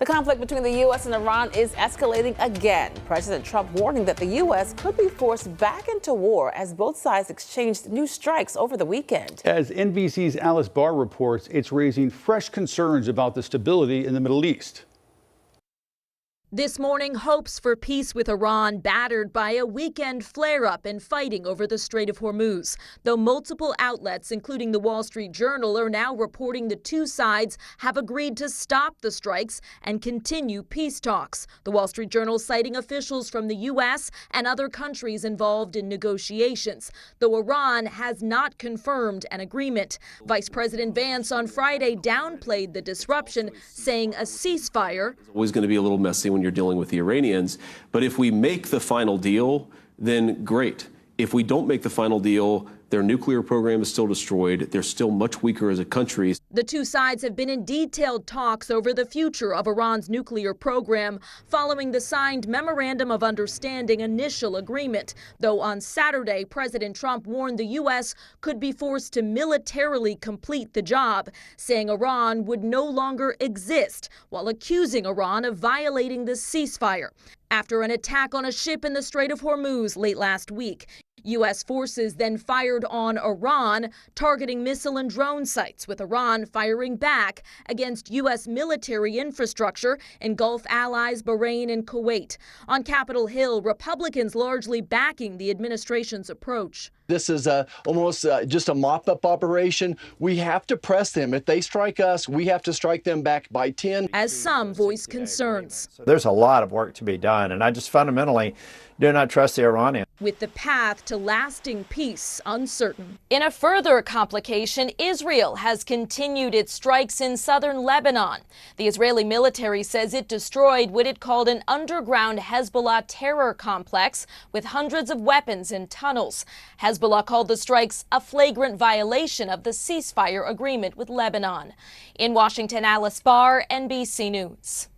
The conflict between the U.S. and Iran is escalating again. President Trump warning that the U.S. could be forced back into war as both sides exchanged new strikes over the weekend. As NBC's Alice Barr reports, it's raising fresh concerns about the stability in the Middle East. This morning, hopes for peace with Iran battered by a weekend flare-up and fighting over the Strait of Hormuz. Though multiple outlets, including the Wall Street Journal, are now reporting the two sides have agreed to stop the strikes and continue peace talks. The Wall Street Journal citing officials from the U.S. and other countries involved in negotiations, though Iran has not confirmed an agreement. Vice President Vance on Friday downplayed the disruption, saying a ceasefire It's always going to be a little messy when you're dealing with the Iranians. But if we make the final deal, then great. If we don't make the final deal, their nuclear program is still destroyed. They're still much weaker as a country. The two sides have been in detailed talks over the future of Iran's nuclear program following the signed Memorandum of Understanding initial agreement, though on Saturday, President Trump warned the U.S. could be forced to militarily complete the job, saying Iran would no longer exist, while accusing Iran of violating the ceasefire. After an attack on a ship in the Strait of Hormuz late last week, U.S. forces then fired on Iran, targeting missile and drone sites, with Iran firing back against U.S. military infrastructure in Gulf allies Bahrain and Kuwait. On Capitol Hill, Republicans largely backing the administration's approach. This is almost just a mop-up operation. We have to press them. If they strike us, we have to strike them back by 10. As some voice concerns. There's a lot of work to be done, and I just fundamentally do not trust the Iranians. With the path to lasting peace uncertain. In a further complication, Israel has continued its strikes in southern Lebanon. The Israeli military says it destroyed what it called an underground Hezbollah terror complex with hundreds of weapons in tunnels. Hezbollah called the strikes a flagrant violation of the ceasefire agreement with Lebanon. In Washington, Alice Barr, NBC News.